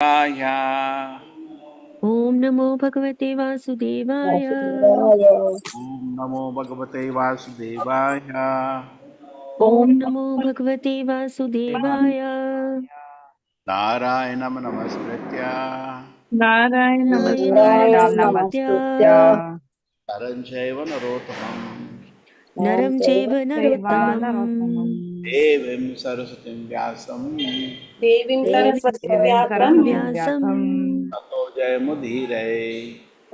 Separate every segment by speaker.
Speaker 1: ओम नमो भगवते वासुदेवाय।
Speaker 2: ओम नमो भगवते वासुदेवाय।
Speaker 1: ओम नमो भगवते वासुदेवाय।
Speaker 2: नारायणं नमस्कृत्य
Speaker 3: नारायणं
Speaker 1: नमस्कृत्य
Speaker 2: नरं चैव नरोत्तमं
Speaker 1: नरं चैव नरोत्तमं
Speaker 2: देवीं सरस्वतीं व्यासं
Speaker 1: व्यासं
Speaker 2: ततो जयमुदीरये।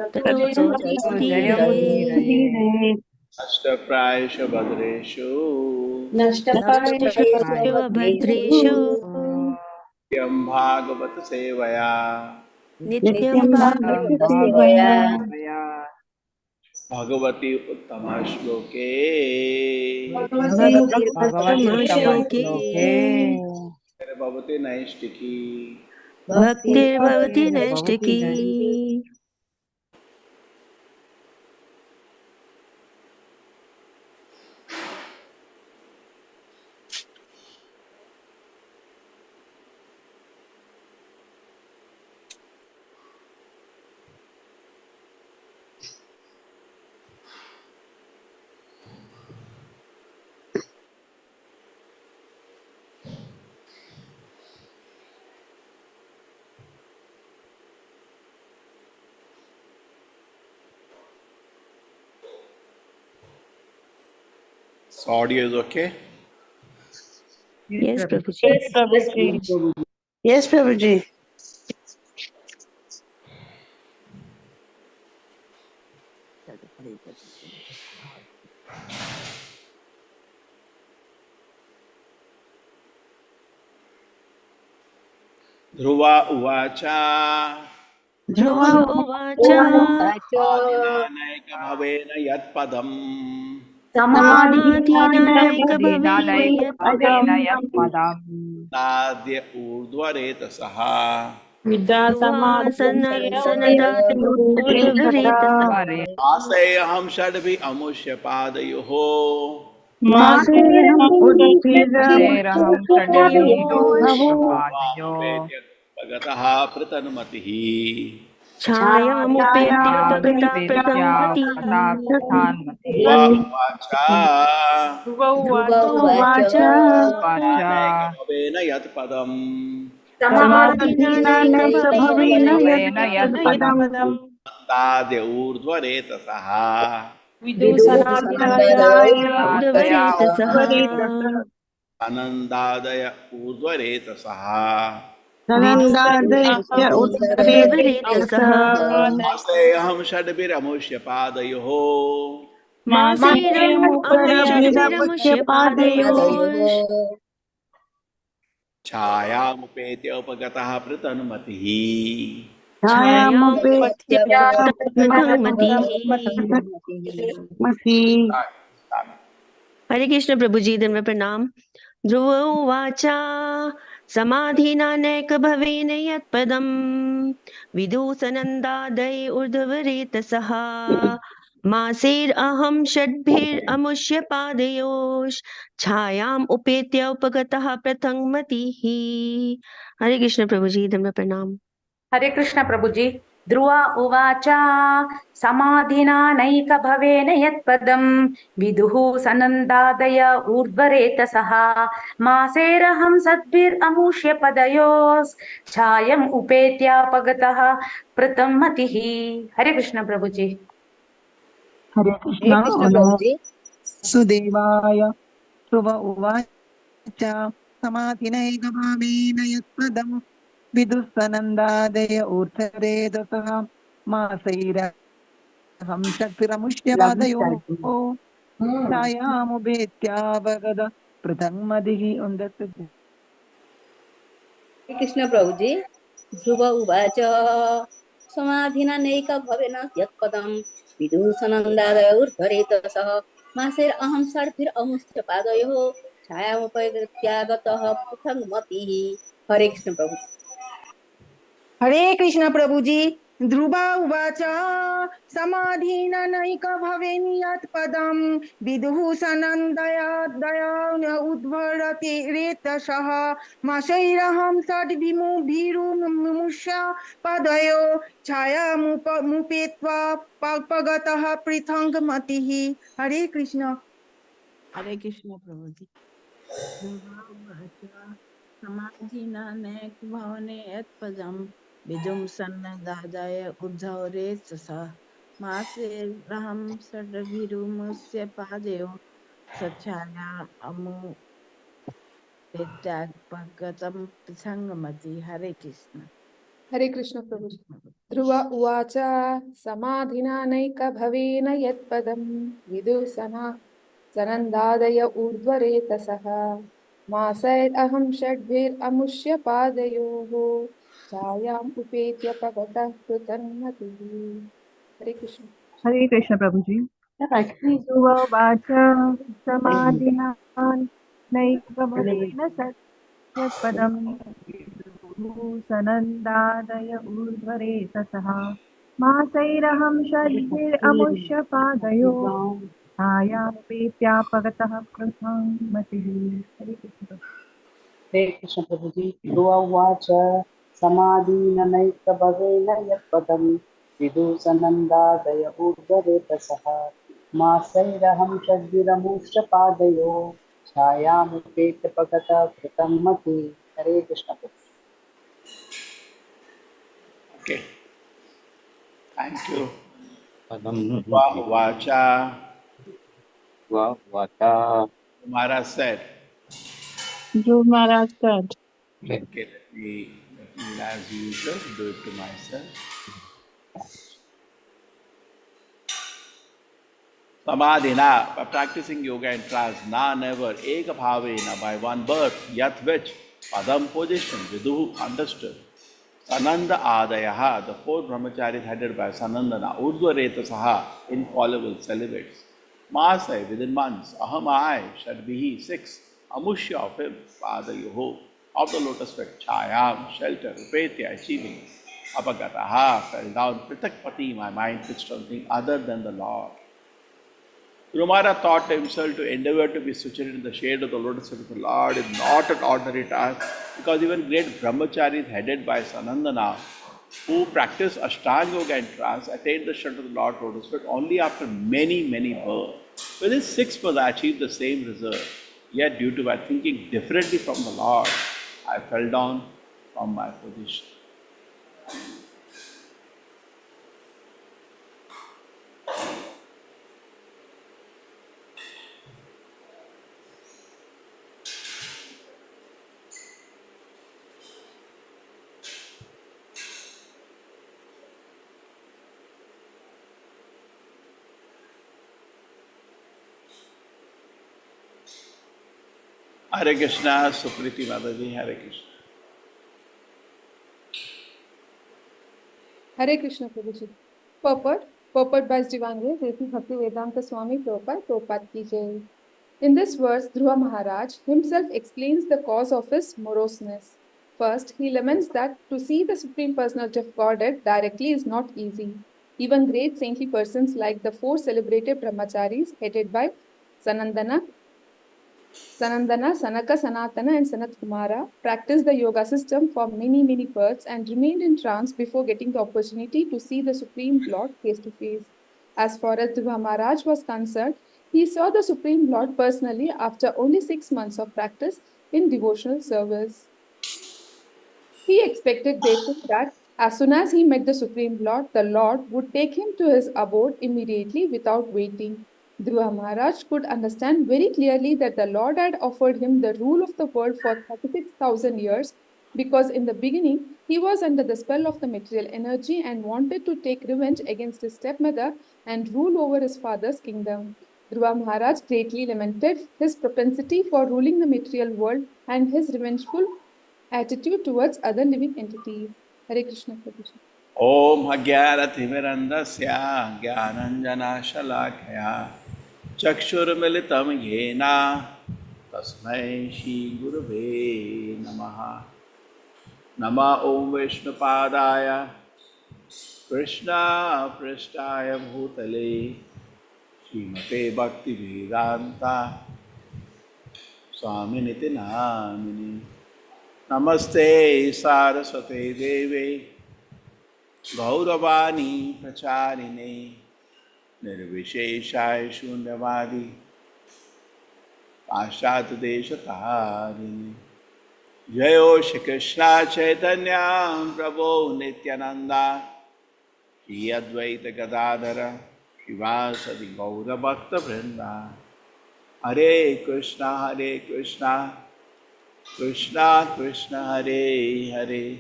Speaker 1: ततो जयमुदीरये।
Speaker 2: अष्टप्रायेष भद्रेषु
Speaker 1: नष्टेषु अभद्रेषु
Speaker 2: नित्यं भागवत सेवया
Speaker 1: नित्यं भागवत सेवया
Speaker 2: भगवती उत्तम श्लोके
Speaker 1: भगवति उत्तमश्लोके
Speaker 2: भवति नैष्टिकी।
Speaker 1: भक्तिर्भवति नैष्टिकी।
Speaker 2: So audio is okay?
Speaker 1: Yes, Prabhuji.
Speaker 3: Yes, Prabhuji.
Speaker 2: Dhruva उवाच
Speaker 1: ध्रुव उवाच
Speaker 2: आदिनानैकभवेन यत्पदम्
Speaker 1: समाधिनानैकभवेन यत्पदम्
Speaker 2: नाद्य ऊर्ध्वरेतसः
Speaker 1: विद्वासनदातूर्ध्वरेतसः
Speaker 2: आसेऽहं षड्भि अमुष्य पादयोः भगतः पृतन्मतिः
Speaker 1: छायामुपेत्योपगता प्रथममतिः
Speaker 2: उवाच यत्पदम्
Speaker 1: समाधिनानैकभवेन यत्पदम्
Speaker 2: ताद्य ऊर्ध्वरेतसः
Speaker 1: विदूषणाध्यायेतसः
Speaker 2: आनन्दादय ऊर्ध्वरेतसः
Speaker 1: ऊर्ध्वरेतसः
Speaker 2: आसेऽहं षड्भिरमुष्य पादयोः
Speaker 1: मासेरम् अहं षड्भिरमुष्य पादयोः
Speaker 2: छायामुपेत्य उपगतः पृतन्मतिः
Speaker 1: छायामुपेत्य प्रथममतिः। हरे कृष्ण प्रभु जी, धन्य प्रणाम। ध्रुव उवाच समाधिनानैकभवेन यत्पदम् विदूषनन्दादय ऊर्ध्वरेतसः मासेरहं षड्भिरमुष्य पादयोश् छायाम् उपेत्य उपगतः प्रथममतिः। हरे कृष्ण प्रभु जी, धन्य प्रणाम।
Speaker 4: हरे कृष्ण प्रभुजी। ध्रुव उवाच समाधिना नैकभवेन यत्पदम् विदुः सनन्दादय ऊर्ध्वरेतसः मासेरहं सद्भिरमुष्य पदयोस् छायम् उपेत्यापगतः प्रथममतिः। हरे कृष्ण प्रभुजी।
Speaker 3: हरे कृष्ण प्रभुजी। सुदेवाय ध्रुव उवाच समाधिनैकभावेन यत्पदम् विदुःसनन्दादय ऊर्ध्वरेतसः मासैरहं षट्भिरमुष्य पादयोः छायामुपेत्यावगत पृथङ्मतिः उन्दत्।
Speaker 5: कृष्ण प्रभुजी। ध्रुव उवाच समाधिना नैकभवेन यत्पदं विदूषणनन्दादय ऊर्ध्वरेतसः मासेरहं षड्भिरमुष्य पादयोः छायामुपैत्यागतः पृथङ्मतिः। हरे कृष्ण प्रभु।
Speaker 6: हरे कृष्ण प्रभु जी। ध्रुव उवाच समाधीननैक भवेन् यत्पदं विदुः सनन्दया उद्भरति रेतसः माशैरहं षड्भिमुभिरुमुष्य पदयो छायामुपेत्वा पगतः पृथङ् मतिः। हरे कृष्ण।
Speaker 7: हरे कृष्ण प्रभु जी। ध्रुवाच समाधिनानेक भवने यत्पदं विदुं सन्नदाय उद्धरे स मासे रहं षड्भिरुमुष्य पादयो सच्छाया अमुपेत्यापगतं संगमति। हरे कृष्ण।
Speaker 8: हरे कृष्ण प्रभु जी। ध्रुव उवाच समाधिनानैकभवेन यत्पदं विदुषना सनन्दादय ऊर्ध्वरेतसः मासैरहं षड्भिरमुष्य पादयोः छायाम् उपेत्य पवतः कृतन्मतिः। हरे कृष्ण।
Speaker 9: हरे कृष्ण प्रभु जी। श्रीशुवाच समाधिना नैकभवेन सत्यपदं सनन्दादय ऊर्ध्वरे ततः मासैरहं षड्भिरमुष्य पादयो छायामुपेत्यापगतः कृतं मतिः। हरे कृष्ण।
Speaker 10: हरे कृष्ण प्रभु जी। ध्रुव उवाच समाधीननैकभवेन यत्पदं विदुषनन्दादय ऊर्ध्वरेतसः मासैरहं षड्भिरमुष्य पादयो छायामुपेत्य कृतं मति। हरे कृष्ण प्रभु।
Speaker 2: Okay, thank you. Vacha, Maharaj said.
Speaker 7: Dhruv Maharaj said,
Speaker 2: Okay, let me as usual do it to myself. Samadhina, by practicing yoga and trance, na never, eka bhavena, by one birth, yat which, padam position, viduhu understood. Sananda Adayaha, the four brahmacharis headed by Sanandana, Urdhvareta Saha, infallible celibates. Masai, within months, Aham I, Shadbihi, six, Amushya of him, Pada Yoho, of the lotus feet, Chayam, shelter, Rupetya, achieving. Apagataha, fell down, Pritakpati, my mind fixed on something other than the Lord. Kumara thought himself to endeavor to be situated in the shade of the lotus feet of the Lord is not an ordinary task, because even great brahmacharis headed by Sanandana, who practice Ashtanga Yoga and trance, attained the shelter of the Lord lotus feet only after many, many births. Within 6 months, I achieved the same result. Yet, due to my thinking differently from the Lord, I fell down from my position. Hare Krishna, Supriti Mataji, Hare Krishna.
Speaker 8: Hare Krishna Prabhu ji. Purport by His Divine Grace, Sri Bhaktivedanta Swami Prabhupada ki jai. In this verse, Dhruva Maharaj himself explains the cause of his moroseness. First, he laments that to see the Supreme Personality of Godhead directly is not easy. Even great saintly persons like the four celebrated brahmacharis headed by Sanandana, Sanaka, Sanatana, and Sanat Kumara practiced the yoga system for many births and remained in trance before getting the opportunity to see the Supreme Lord face to face. As far as Dhruva Maharaj was concerned, he saw the Supreme Lord personally after only 6 months of practice in devotional service. He expected, therefore, that as soon as he met the Supreme Lord, the Lord would take him to his abode immediately without waiting. Dhruva Maharaj could understand very clearly that the Lord had offered him the rule of the world for 36,000 years because in the beginning he was under the spell of the material energy and wanted to take revenge against his stepmother and rule over his father's kingdom. Dhruva Maharaj greatly lamented his propensity for ruling the material world and his revengeful attitude towards other living entities. Hare Krishna Prabhuji.
Speaker 2: Om Agyarathimirandasya Gyananjana Shalakaya Chakshurmilitam Yena Tasmai Shri Gurave Namaha Nama Om Vishnupadaya Krishna Prishtaya Bhutale Srimate Bhakti Vedanta Swaminiti Namini Namaste Saraswate Deve Gauravani Pracharine Nirvisheshaya Shunyavadi Pashat Deshatharini Jayo Shri Krishna Chaitanya Prabhu Nityananda Shri Advaita Gadadhara Shivasadi Gaura Bhakta Vrinda Hare Krishna Krishna Krishna Hare Hare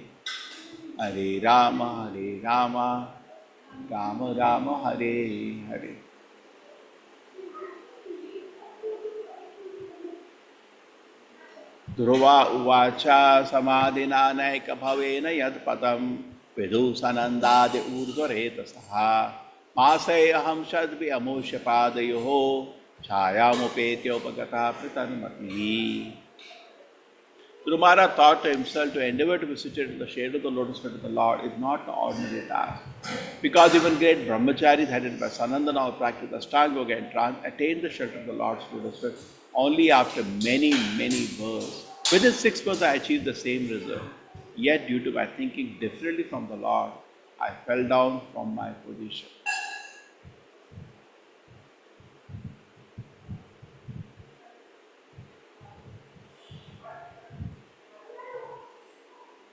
Speaker 2: Hare Rama Rama Rama Hare Hare. Dhruva uvacha samadhina naika bhavena yad padam vidu sanandade urdhvareta saha masay aham shadvi amosya padayoho chayamupetyo pagata pritanmati. Dhruva thought to himself to endeavor to be situated in the shade of the lotus feet of the Lord is not an ordinary task. Because even great brahmacharis headed by Sanandana who practiced Ashtanga Yoga and trance attained the shelter of the Lord's lotus feet only after many births. Within 6 months I achieved the same result. Yet due to my thinking differently from the Lord, I fell down from my position.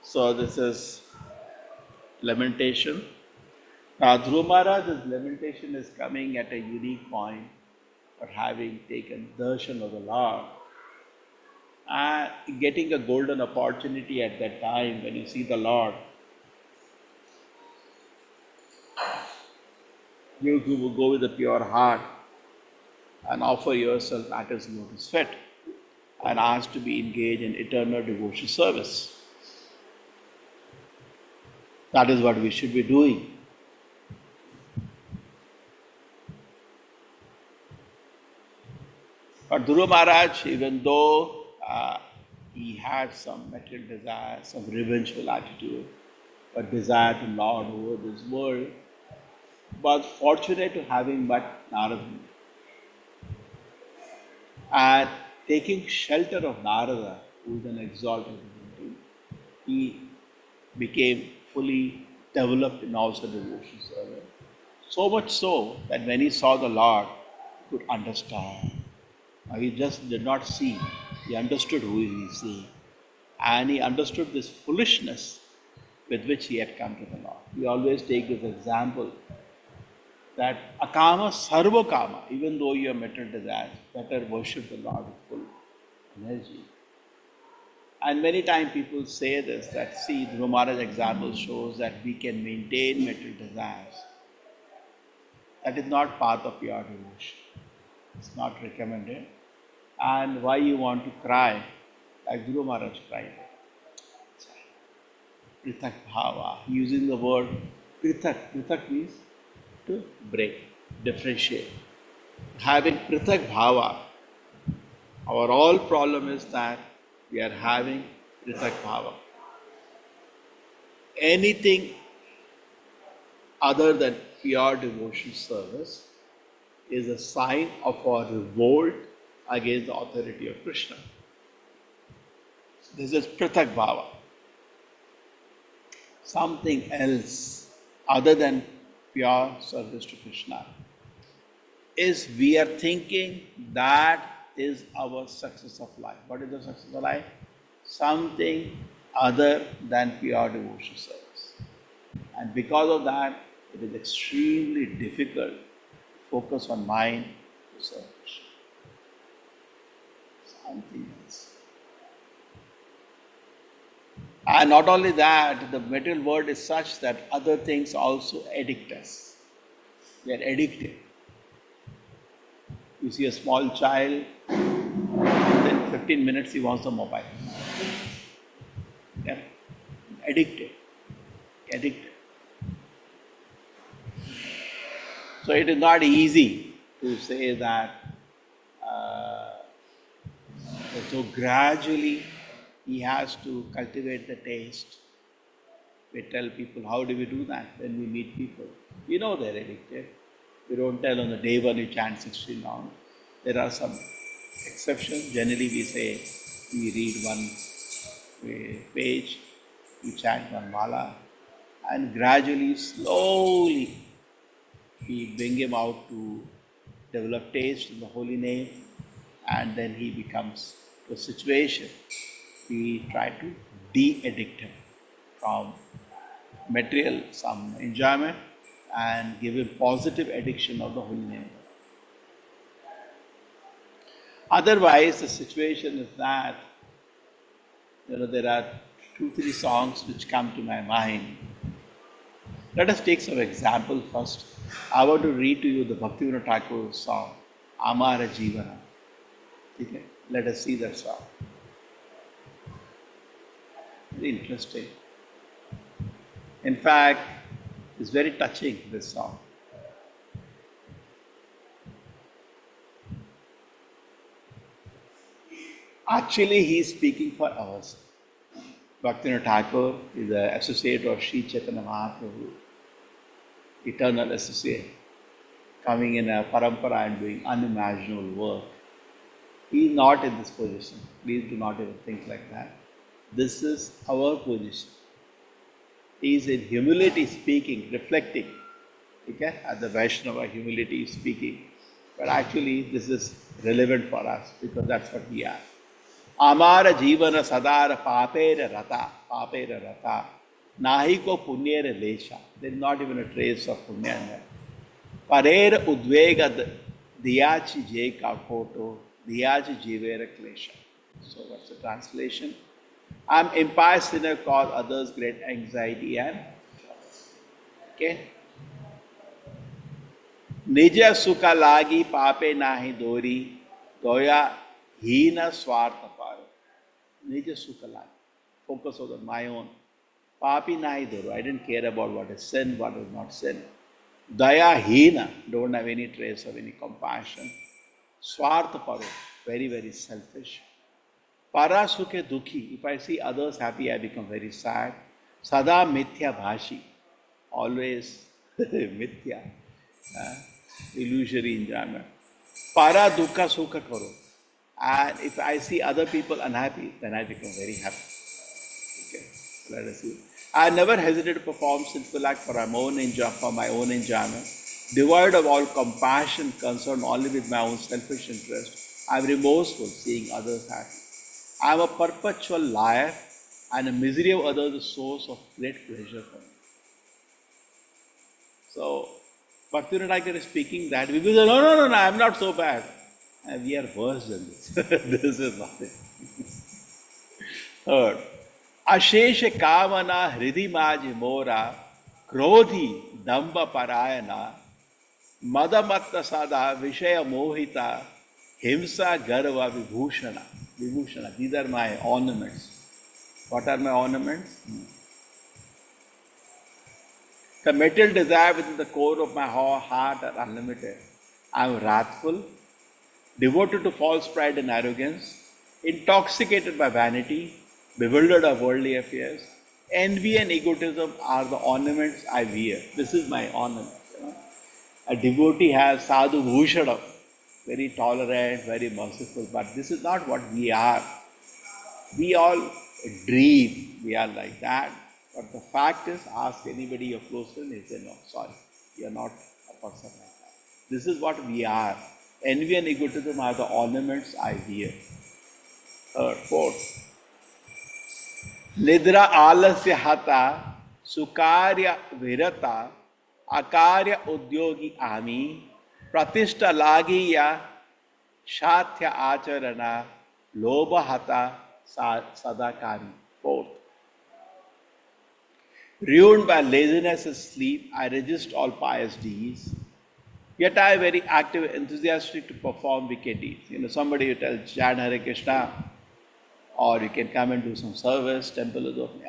Speaker 2: So this is lamentation. Now Dhruva Maharaj's lamentation is coming at a unique point for having taken darshan of the Lord and getting a golden opportunity at that time when you see the Lord. You who will go with a pure heart and offer yourself at His lotus feet and ask to be engaged in eternal devotion service. That is what we should be doing. But Dhruva Maharaj, even though he had some material desire, some revengeful attitude, a desire to lord over this world, was fortunate to having met Narada. And taking shelter of Narada, who is an exalted divinity, he became fully developed in also devotion service. So much so that when he saw the Lord, he could understand. He just did not see, he understood who he is seeing. And he understood this foolishness with which he had come to the Lord. We always take this example that akama sarva kama, even though you have material desires, better worship the Lord with full energy. And many times people say this, that see, Dhruva Maharaj's example shows that we can maintain material desires. That is not path of pure devotion. It's not recommended. And why you want to cry, like Dhruva Maharaj cried. Prithak bhava, using the word prithak. Prithak means to break, differentiate. Having prithak bhava, our all problem is that we are having prithak bhava. Anything other than pure devotion service is a sign of our revolt against the authority of Krishna. This is prithak bhava. Something else other than pure service to Krishna is we are thinking that is our success of life. What is the success of life? Something other than pure devotion service. And because of that, it is extremely difficult to focus on mind to serve Krishna. Something else. And not only that, the material world is such that other things also addict us. We are addicted. You see a small child, within 15 minutes he wants a mobile. Yeah. Addicted. Addicted. So it is not easy to say that so gradually he has to cultivate the taste We tell people, how do we do that when we meet people? We know they're addicted. We don't tell on the day one you chant 16 rounds. There are some exceptions. Generally we say, we read one page, we chant one mala, and gradually, slowly, we bring him out to develop taste in the holy name, and then he becomes to a situation. We try to de-addict him from material, some enjoyment, and give him positive addiction of the holy name. Otherwise, the situation is that, there are 2-3 songs which come to my mind. Let us take some example first. I want to read to you the Bhaktivinoda Thakur's song, Amara Jivana. Okay? Let us see that song. Very interesting. In fact, it's very touching, this song. Actually, he is speaking for us. Bhaktivinoda Thakur is an associate of Sri Chaitanya Mahaprabhu, eternal associate, coming in a parampara and doing unimaginable work. He is not in this position. Please do not even think like that. This is our position. He is in humility speaking, reflecting. Okay? At the Vaishnava, humility is speaking. But actually, this is relevant for us because that's what we are. Amara jivana sadara papera rata. Nahi ko punyera lesha. There is not even a trace of punya in there. Parera udvega diyachi jeka koto, diyachi jivera klesha. So what's the translation? I am impious sinner, cause others great anxiety and okay. Nija sukha lagi pape nahi dori, goya hina swartha paro. Nija sukha lagi. Focus on my own. Papi nahi doro. I didn't care about what is sin, what is not sin. Daya hina. Don't have any trace of any compassion. Swartha paro. Very, very selfish. Para sukhe dukhi. If I see others happy, I become very sad. Sada mithya bhashi. Always mithya. Illusory enjoyment. Para dukkha sukha karo. And if I see other people unhappy, then I become very happy. Okay, let us see. I never hesitate to perform sinful act for my own enjoyment. Devoid of all compassion, concerned only with my own selfish interest. I am remorseful seeing others happy. I am a perpetual liar, and the misery of others is a source of great pleasure for me. So, Bhaktivinoda Thakur is speaking that we will say, no, I am not so bad. And we are worse than this. This is nothing. Third, Ashesha Kamana Hridi Maji Mora Krodhi Damba Parayana Madamatta Sada Vishaya Mohita Himsa Garva Vibhushana. Vibhushana. These are my ornaments. What are my ornaments? The material desire within the core of my heart are unlimited. I am wrathful, devoted to false pride and arrogance, intoxicated by vanity, bewildered of worldly affairs. Envy and egotism are the ornaments I wear. This is my ornament. A devotee has sadhu bhushanam, very tolerant, very merciful, but this is not what we are. We all dream we are like that, but the fact is, ask anybody you're close to, they say, no, sorry, you are not a person like that. This is what we are. Envy and egotism are the ornaments I wear. Third, fourth. Nidra alasya hata, sukarya virata, akarya udyogi ami, pratishta lagiya, shathya acharana, lobha hata sadakari. Fourth. Ruined by laziness and sleep, I resist all pious deeds. Yet I am very active and enthusiastic to perform wicked deeds. Somebody will tell chant Hare Krishna, or you can come and do some service, temple is open.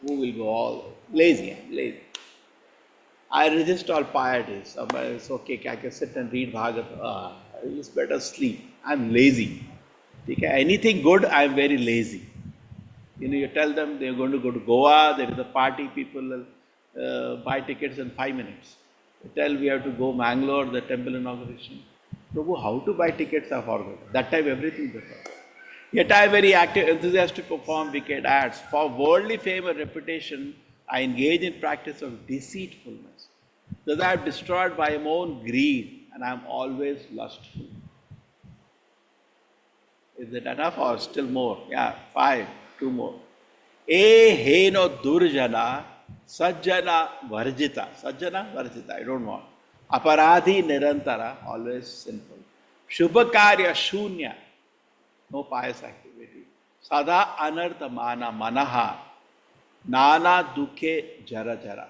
Speaker 2: Who will go all? Lazy, I'm lazy. I resist all pieties. Somebody says, okay, I can sit and read Bhagavad. It's better sleep. I'm lazy. Okay? Anything good, I'm very lazy. You tell them they're going to go to Goa, there is a party, people will buy tickets in 5 minutes. You tell we have to go Mangalore, the temple inauguration. Prabhu, how to buy tickets I forgot. That time everything they forgot. Yet I am very active, enthusiastic to perform wicked acts. For worldly fame and reputation, I engage in practice of deceitfulness. Thus I am destroyed by my own greed and I am always lustful. Is it enough or still more? Yeah, 5, 2 more. E heno durjana sajjana varjita. Sajjana varjita, I don't want. Aparadhi nirantara, always sinful. Shubhakarya shunya, no pious activity. Sada anartha mana manaha, nana dukhe jara jara.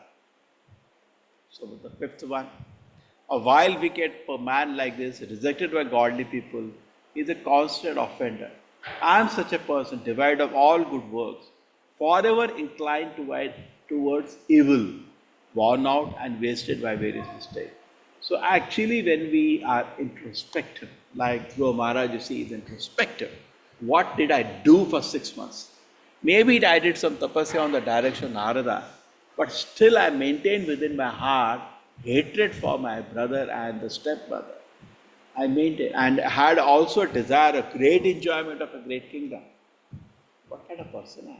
Speaker 2: So the 5th one. A vile wicked man like this, rejected by godly people, is a constant offender. I am such a person, devoid of all good works, forever inclined towards evil, worn out and wasted by various mistakes. So actually when we are introspective, like Dhruva Maharaj you see is introspective, what did I do for 6 months? Maybe I did some tapasya on the direction of Narada, but still I maintained within my heart hatred for my brother and the stepbrother. I maintained and had also a desire, a great enjoyment of a great kingdom. What kind of person I am?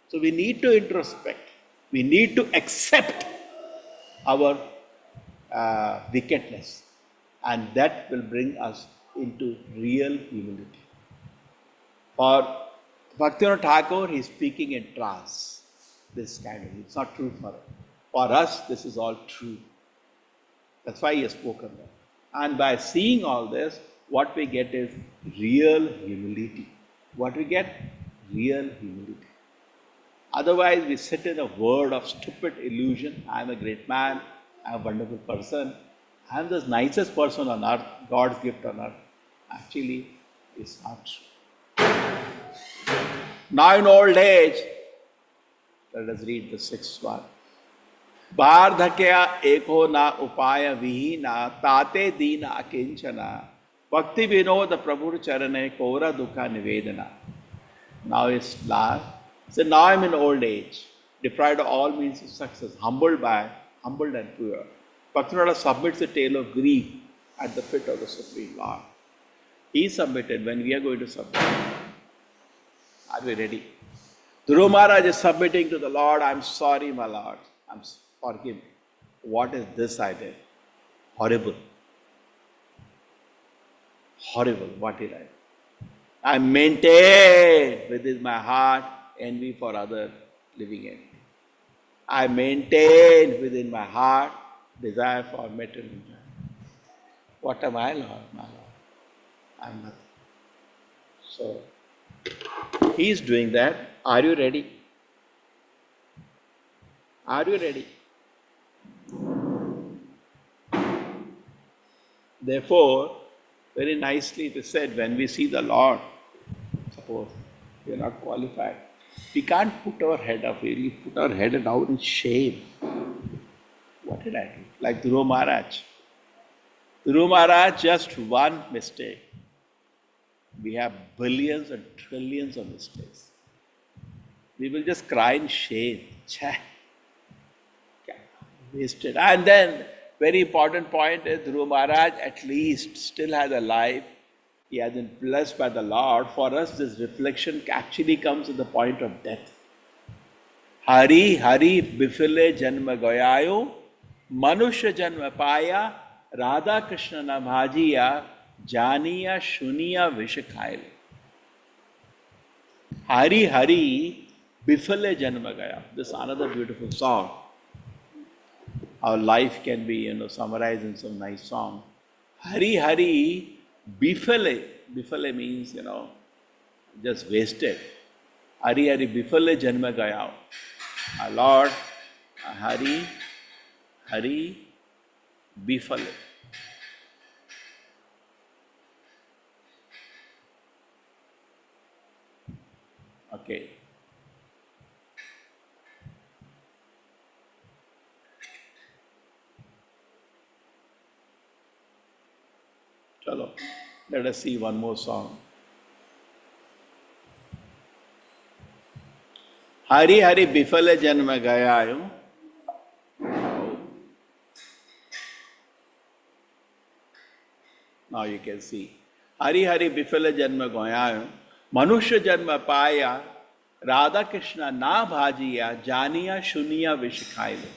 Speaker 2: So we need to introspect. We need to accept our wickedness, and that will bring us into real humility. For Bhaktivinoda Thakur, he is speaking in trance. This kind of, it's not true for us. For us, this is all true. That's why he has spoken that. And by seeing all this, what we get is real humility. What we get? Real humility. Otherwise, we sit in a world of stupid illusion. I am a great man. I am a wonderful person. I am the nicest person on earth, God's gift on earth. Actually, it's not true. Now in old age, let us read the 6th one. Bardhakya eko na upaya vihina tate dina akinchana bhakti vinoda prabhur charane kora dukha nivedana. Now it's last. So now I'm in old age, deprived of all means of success, humbled and poor. Bhaktivinoda submits the tale of grief at the feet of the Supreme Lord. He submitted when we are going to submit. Are we ready? Dhruva Maharaj is submitting to the Lord. I'm sorry, my Lord. Forgive me. What is this I did? Horrible. Horrible. What did I do? I maintained within my heart envy for other living entities. I maintained within my heart desire for material enjoyment. What am I, Lord? My Lord. I'm nothing. So, he is doing that. Are you ready? Are you ready? Therefore, very nicely it is said, when we see the Lord, suppose we are not qualified, we can't put our head up, really put our head down in shame. What did I do? Like Dhruva Maharaj. Dhruva Maharaj, just one mistake. We have billions and trillions of mistakes. We will just cry in shame. Chah, wasted. And then, very important point is Dhruva Maharaj at least still has a life. He has been blessed by the Lord. For us, this reflection actually comes at the point of death. Hari Hari Bifile Janma Goyayo Manushya Janma Paya Radha Krishna Namhajiya Janiya Shuniya Vishakhail. Hari Hari Bifale Janma Gaya. This is another beautiful song. Our life can be, summarized in some nice song. Hari Hari Bifale. Bifale means, just wasted. Hari Hari Bifale Janma Gaya. Our Lord, Hari Hari Bifale. Okay. Chalo, let us see one more song. Hari Hari Bifale Janma Gaya. Now you can see. Hari Hari Bifale Janma Gaya. Manushya Janma Paya. Radha Krishna Na Bhajiya. Janiya Shuniya Vishikhaile.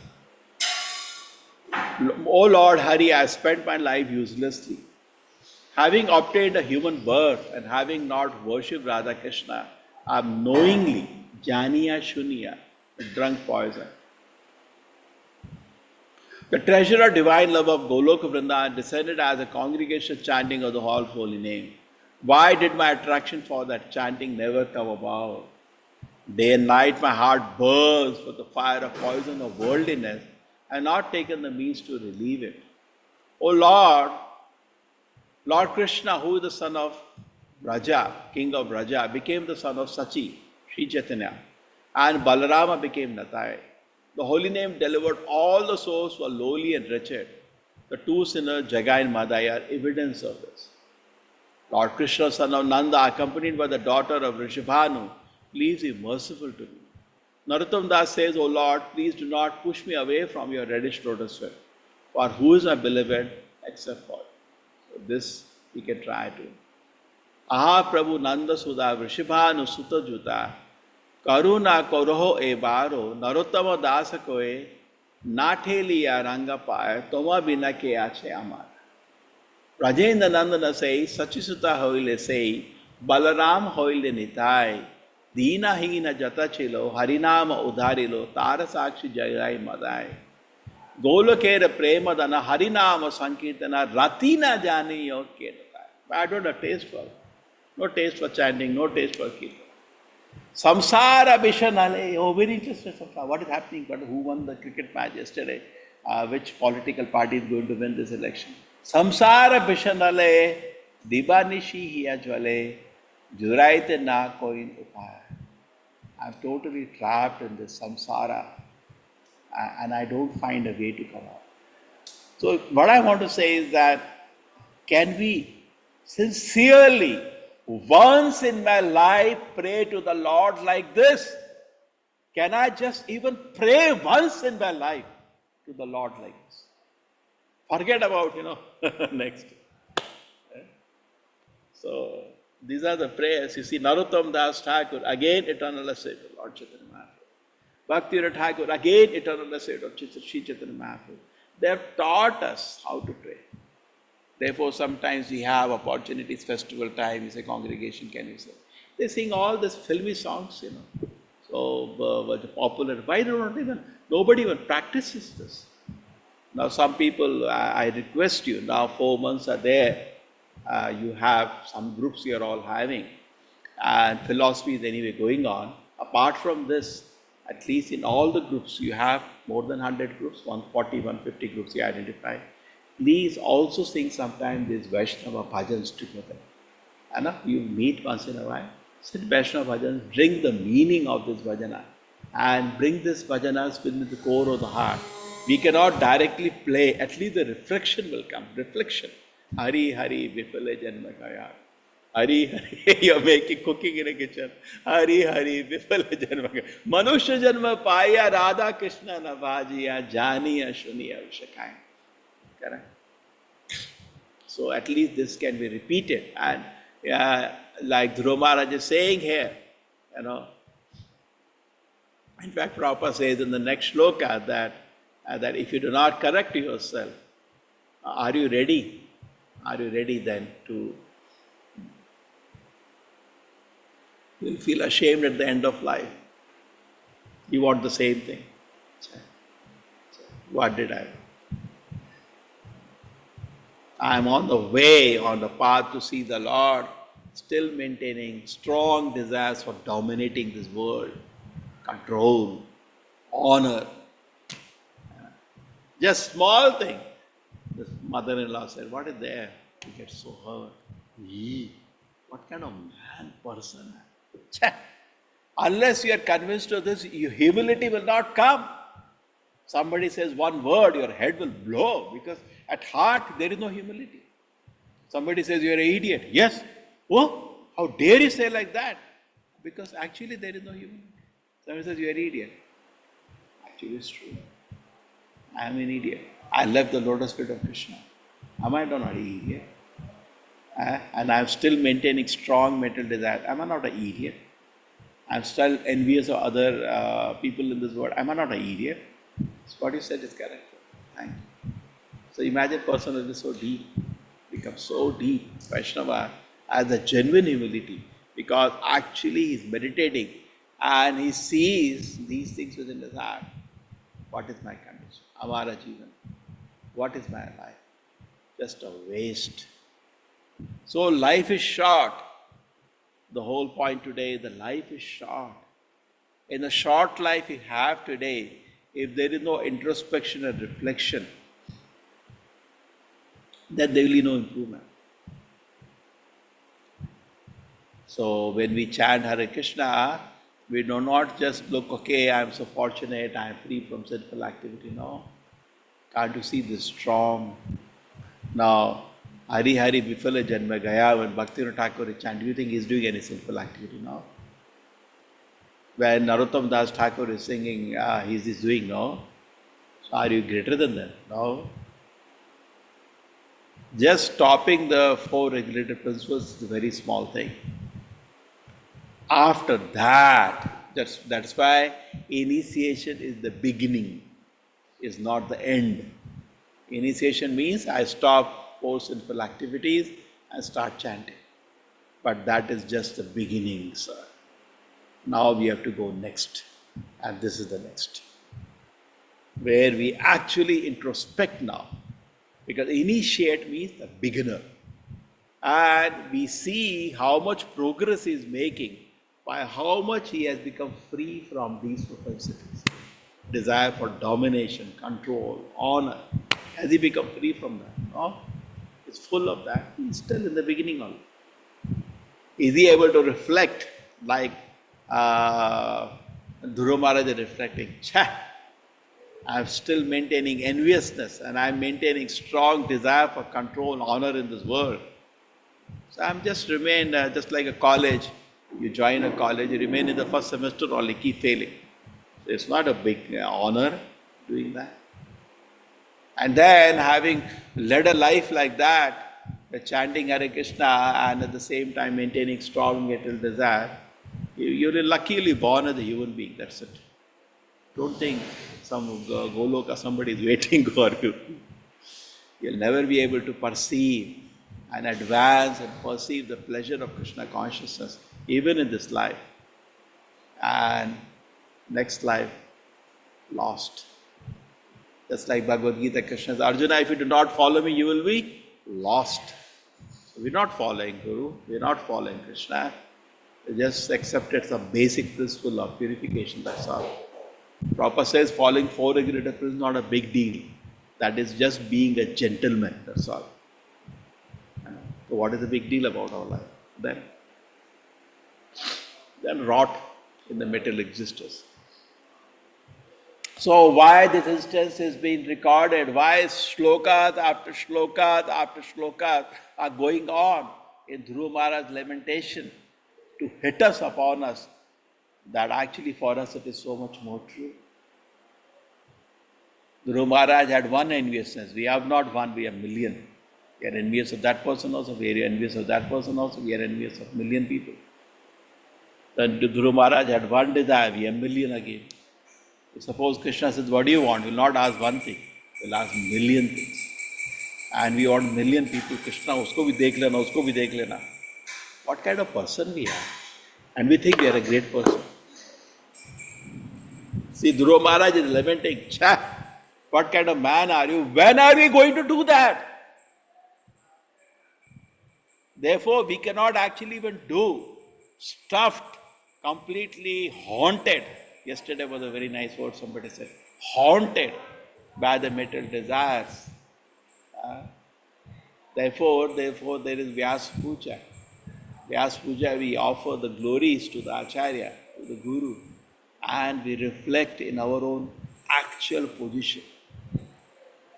Speaker 2: O Lord Hari, I spent my life uselessly. Having obtained a human birth and having not worshipped Radha Krishna, I am knowingly, Janiya Shuniya, drunk poison. The treasure of divine love of Goloka Vrindavan descended as a congregation chanting of the whole holy name. Why did my attraction for that chanting never come about? Day and night my heart burns for the fire of poison of worldliness and not taken the means to relieve it. O Lord, Lord Krishna, who is the son of Raja, king of Raja, became the son of Sachi, Sri Chaitanya, and Balarama became Natai. The holy name delivered all the souls who are lowly and wretched. The two sinners, Jagai and Madai, are evidence of this. Lord Krishna, son of Nanda, accompanied by the daughter of Rishabhanu, please be merciful to me. Narottam Das says, O Lord, please do not push me away from your reddish lotus feet. For who is my beloved except for you? So this we can try to. Aha Prabhu Nanda Sudha Vrishabhanu Sutta Juta Karuna Koroho E Baro Narottama Dasa Koe Natheliya Ranga Paya Toma Bina Ke Ache Amar. Rajendra Nandana says, Sachisuta Hoile say, Balaram Hoile Nitai, Dina Hina Jata Chilo, Harinama Udharilo, Tara Sakshi Jagai Madai. Golokera Prema Dana Harinama Sankirtana Ratina Jani Yoke. I don't have taste for it. No taste for chanting, no taste for kirtan. Samsara Bishanale, oh, very interesting. What is happening? Who won the cricket match yesterday? Which political party is going to win this election? Samsara Bishanale, Dibanishi Hiya Jwale, Juraite Na Koin Upaya. I'm totally trapped in this samsara and I don't find a way to come out. So, what I want to say is that can we sincerely, once in my life, pray to the Lord like this? Can I just even pray once in my life to the Lord like this? Forget about, next. So, these are the prayers. You see, Narottam Das Thakur, again eternal asset of Lord Chaitanya Mahaprabhu. Bhakti Thakur, again eternal asset of Sri Chaitanya Mahaprabhu. They have taught us how to pray. Therefore, sometimes we have opportunities, festival time, we say, congregation, can you say? They sing all these filmy songs, so popular. Why nobody even practices this? Now, some people, I request you, now 4 months are there, you have some groups you are all having, and philosophy is anyway going on. Apart from this, at least in all the groups, you have more than 100 groups, 140, 150 groups you identify. Please also sing sometime these Vaishnava bhajans together. And you meet once in a while, sit Vaishnava bhajans, bring the meaning of this bhajana and bring this bhajanas within the core of the heart. We cannot directly play, at least the reflection will come. Reflection. Hari Hari Bifale Janma Gaya. Hari Hari, you're making cooking in a kitchen. Hari Hari Bifale Janma Gaya. Manushya Janma Paya Radha Krishna Navajiya Janiya Shuniya Vishakaya. Correct. So at least this can be repeated, and like Dhruva Maharaj is saying here, in fact Prabhupada says in the next shloka that if you do not correct yourself, are you ready? Are you ready then to, you'll feel ashamed at the end of life. You want the same thing. What did I? I am on the way, on the path to see the Lord, still maintaining strong desires for dominating this world, control, honor. Just small thing. This mother-in-law said, what is there? He gets so hurt. What kind of man person? Unless you are convinced of this, your humility will not come. Somebody says one word, your head will blow, because at heart there is no humility. Somebody says you are an idiot. Yes. Oh, how dare you say like that? Because actually there is no humility. Somebody says, "You are an idiot." Actually, it's true. I am an idiot. I left the lotus feet of Krishna. Am I not an idiot? And I am still maintaining strong material desire. Am I not an idiot? I am still envious of other people in this world. Am I not an idiot? So what you said is correct. Thank you. So imagine person who is so deep, becomes so deep, Vaishnava, as a genuine humility, because actually he is meditating and he sees these things within his heart. What is my condition? Amara Jivan. What is my life? Just a waste. So life is short. The whole point today is the life is short. In the short life we have today, if there is no introspection and reflection, then there will be no improvement. So when we chant Hare Krishna, we do not just look, okay, I am so fortunate, I am free from sinful activity. No. Can't you see this strong? Now, Hari Hari Bifale Janma Gaya, when Bhaktivinoda Thakur is chanting, do you think he is doing any sinful activity? No. When Narottam Das Thakur is singing, he is doing, no. So are you greater than that? No. Just stopping the 4 regulated principles is a very small thing. After that, that's why initiation is the beginning, is not the end. Initiation means I stop 4 sinful activities and start chanting. But that is just the beginning, sir. Now we have to go next. And this is the next. Where we actually introspect now. Because initiate means the beginner. And we see how much progress he is making by how much he has become free from these propensities. Desire for domination, control, honor. Has he become free from that? No. He's full of that. He's still in the beginning only. Is he able to reflect like Dhruva Maharaj is reflecting? I'm still maintaining enviousness and I'm maintaining strong desire for control, honor in this world. So I'm just remain just like a college. You join a college, you remain in the first semester only, keep failing. So it's not a big honor doing that. And then having led a life like that, chanting Hare Krishna and at the same time maintaining strong material desire, you're luckily born as a human being, that's it. Don't think some Goloka, somebody is waiting for you. You'll never be able to perceive and advance and perceive the pleasure of Krishna consciousness, even in this life. And next life, lost. Just like Bhagavad Gita, Krishna says, Arjuna, if you do not follow me, you will be lost. So we're not following Guru, we're not following Krishna. We just accepted some basic principle of purification, that's all. Prabhupada says following 4 regulated principles is not a big deal. That is just being a gentleman, that's all. So what is the big deal about our life? Then rot in the material existence. So why this instance is being recorded? Why shlokas after shlokas after shlokas are going on in Dhruva Maharaj's lamentation to hit us upon us, that actually for us it is so much more true. Dhruva Maharaj had one enviousness. We have not one, we have million. We are envious of that person also, we are envious of that person also, we are envious of million people. Then Dhruva Maharaj had one desire, we have million again. Suppose Krishna says, what do you want? We will not ask one thing, we will ask million things. And we want million people, Krishna, usko bhi dekh lena, usko bhi dekh lena. What kind of person we are? And we think we are a great person. See, Dhruva Maharaj is lamenting, what kind of man are you? When are we going to do that? Therefore, we cannot actually even do. Stuffed, completely haunted. Yesterday was a very nice word somebody said. Haunted by the material desires. Therefore, there is Vyas Puja. Vyas Puja, we offer the glories to the Acharya, to the Guru, and we reflect in our own actual position.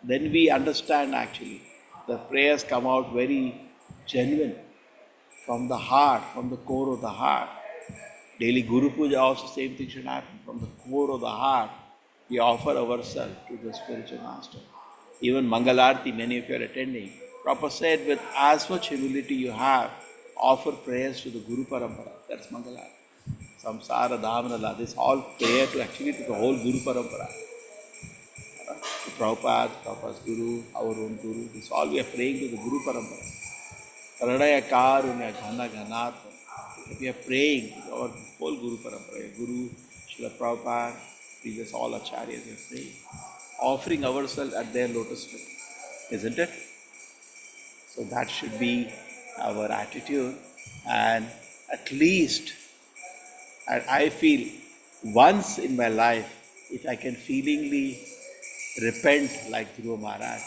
Speaker 2: Then we understand actually. The prayers come out very genuine, from the heart, from the core of the heart. Daily Guru Puja also same thing should happen. From the core of the heart, we offer ourselves to the spiritual master. Even Mangalarti, many of you are attending. Prabhupada said, with as much humility you have, offer prayers to the Guru Parampara. That's Mangalarti. Samsara, Dhamanala, this all prayer to actually to the whole Guru Parampara. To Prabhupada, Prabhupada's Guru, our own Guru, this all we are praying to the Guru Parampara. Karadaya Karunya Ghana Ghanatma. We are praying to our whole Guru Parampara, Guru, Srila Prabhupada, previous all acharyas, we are praying. Offering ourselves at their lotus feet, isn't it? So that should be our attitude, and at least I feel once in my life, if I can feelingly repent like Dhruva Maharaj,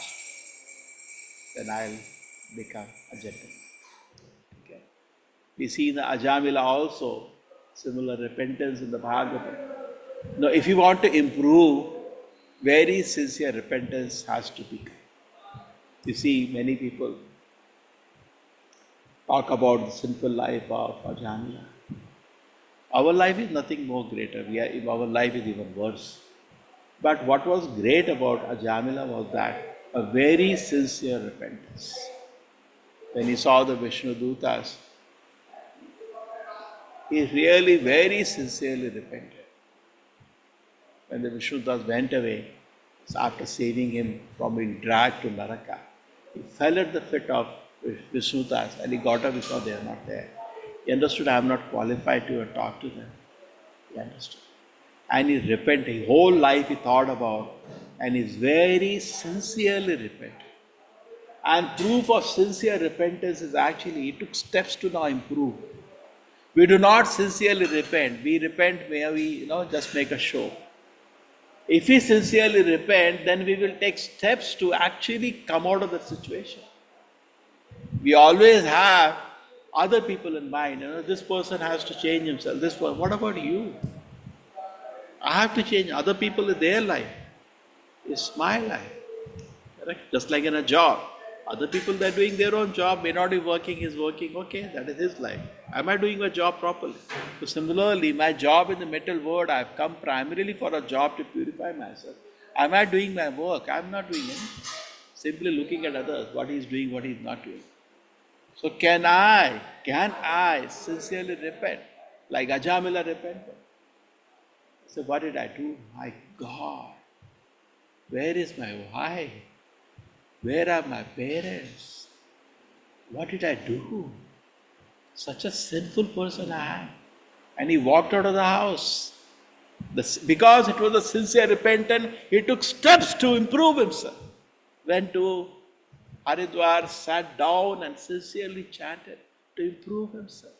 Speaker 2: then I'll become a gentleman. Okay. We see in the Ajamila also similar repentance in the Bhagavatam. Now, if you want to improve, very sincere repentance has to be. You see, many people talk about the sinful life of Ajamila. Our life is nothing more greater. Our life is even worse. But what was great about Ajamila was that a very sincere repentance. When he saw the Vishnu Dutas, he really very sincerely repented. When the Vishnu Dutas went away, after saving him from being dragged to Naraka, he fell at the feet of Vishnu Dutas and he got up, he saw they are not there. He understood, I am not qualified to even talk to them. He understood. And he repented. His whole life he thought about, and he very sincerely repented. And proof of sincere repentance is actually, he took steps to now improve. We do not sincerely repent. We repent where we, just make a show. If we sincerely repent, then we will take steps to actually come out of the situation. We always have other people in mind. This person has to change himself. This one. What about you? I have to change other people in their life. It's my life. Correct? Just like in a job. Other people that are doing their own job may not be working, he's working. Okay, that is his life. Am I doing my job properly? So similarly, my job in the metal world, I have come primarily for a job to purify myself. Am I doing my work? I am not doing anything. Simply looking at others, what he is doing, what he is not doing. So can I sincerely repent? Like Ajamila repented. So what did I do? My God, where is my wife? Where are my parents? What did I do? Such a sinful person I am. And he walked out of the house. Because it was a sincere repentance, he took steps to improve himself. Went to Haridwar, sat down and sincerely chanted to improve himself.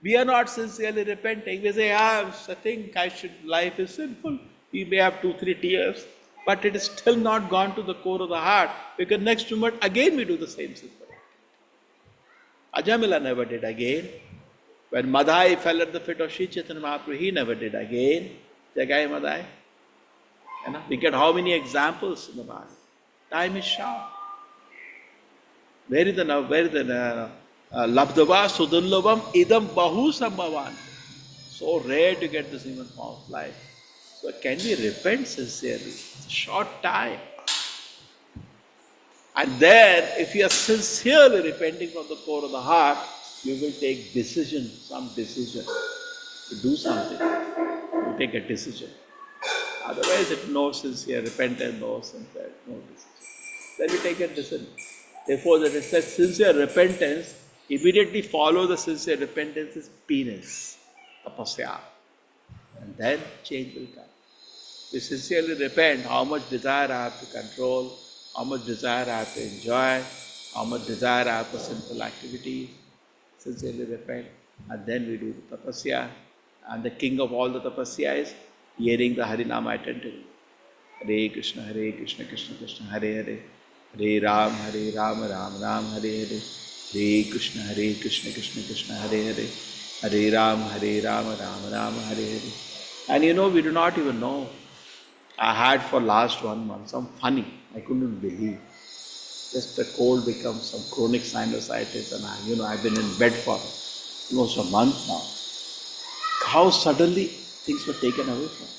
Speaker 2: We are not sincerely repenting. We say, I think life is sinful. We may have 2-3 tears, but it is still not gone to the core of the heart, because next moment again we do the same sinful act. Ajamila never did again. When Madhai fell at the feet of Sri Chaitanya Mahaprabhu, he never did again. Jagai Madhai. We get how many examples in the Bible? Time is short. Where is the Labdava Sudulabam Idam Bahu Sambhavan? So rare to get this human form of life. So can we repent sincerely? It's a short time. And then, if you are sincerely repenting from the core of the heart, you will take some decision to do something. You take a decision. Otherwise, if no sincere repentance, no decision. Then you take a decision. Therefore, that it says sincere repentance, immediately follow the sincere repentance is penance, tapasya. And then change will come. We sincerely repent how much desire I have to control, how much desire I have to enjoy, how much desire I have for sinful activities. Sincerely repent, and then we do the tapasya. And the king of all the tapasya is hearing the Harinama attentively. Hare Krishna, Krishna Krishna, Hare Hare. Hare Ram, Ram Ram, Hare Hare. Hare Krishna, Krishna Krishna, Hare Hare. Hare Ram, Ram Ram, Hare Hare. And we do not even know. I had for last 1 month some funny, I couldn't believe. Just the cold becomes some chronic sinusitis, and I've been in bed for almost a month now. how suddenly things were taken away from me.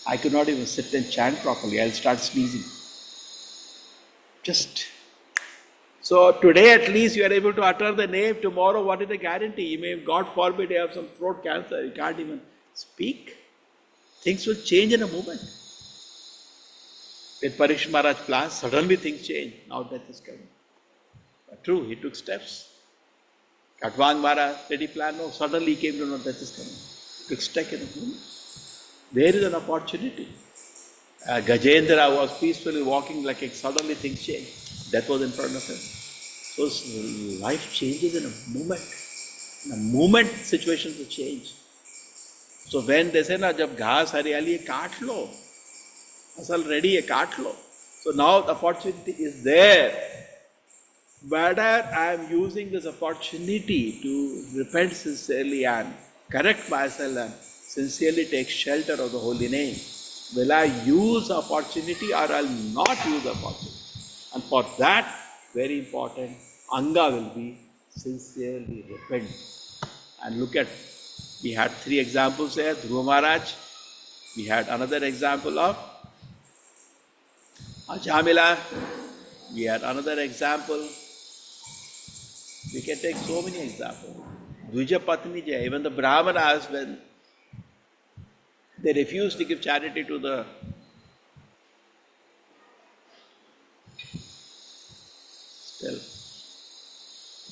Speaker 2: I could not even sit and chant properly. I'll start sneezing. So today at least you are able to utter the name. Tomorrow, what is the guarantee? You may, God forbid, you have some throat cancer. You can't even speak. Things will change in a moment. With Parikshit Maharaj's plan, suddenly things change. Now death is coming. But true, he took steps. Katwan Maharaj, did he plan? No, suddenly he came to know death is coming. He took step in a moment. There is an opportunity. Gajendra was peacefully walking like suddenly things changed. Death was in front of him. So life changes in a moment. In a moment, situations will change. So when they say, na, jab घास हरियाली है काट लो, फसल ready है काट लो. So now the opportunity is there. Whether I am using this opportunity to repent sincerely and correct myself and sincerely take shelter of the holy name, will I use the opportunity or I will not use the opportunity? And for that, very important, Anga will be sincerely repent. And look at, we had 3 examples there, Dhruva Maharaj, we had another example of Ajamila, we had another example. We can take so many examples. Dvija Patni Jaya, even the Brahmanas, when they refused to give charity to the still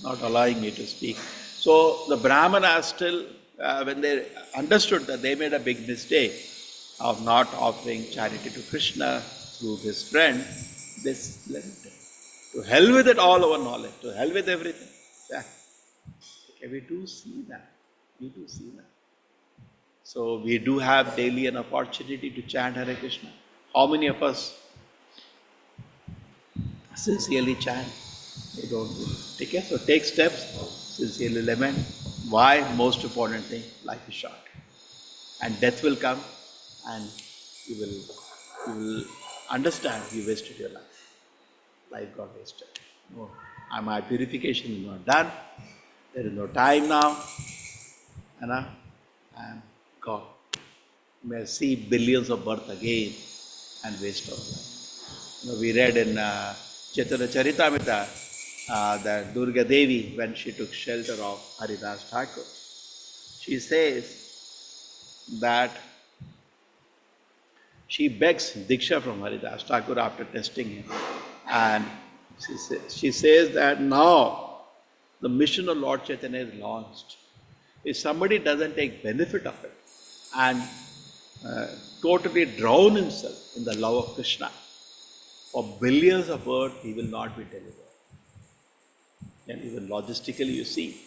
Speaker 2: not allowing me to speak. So the Brahmanas still, when they understood that they made a big mistake of not offering charity to Krishna through his friend, they let it. To hell with it, all our knowledge. To hell with everything. Yeah. Okay, we do see that. We do see that. So we do have daily an opportunity to chant Hare Krishna. How many of us sincerely chant? We don't do it. Okay, so take steps, sincerely lament. Why? Most important thing, life is short. And death will come and you will understand you wasted your life. Life got wasted. No, my purification is not done. There is no time now. And I am gone. May see billions of birth again and waste our life. You know, we read in Chaitanya Charitamrita that Durga Devi, when she took shelter of Haridas Thakur, she says that she begs Diksha from Haridas Thakur after testing him. And she says that now the mission of Lord Chaitanya is launched. If somebody doesn't take benefit of it and totally drown himself in the love of Krishna, for billions of earth he will not be delivered. And even logistically you see,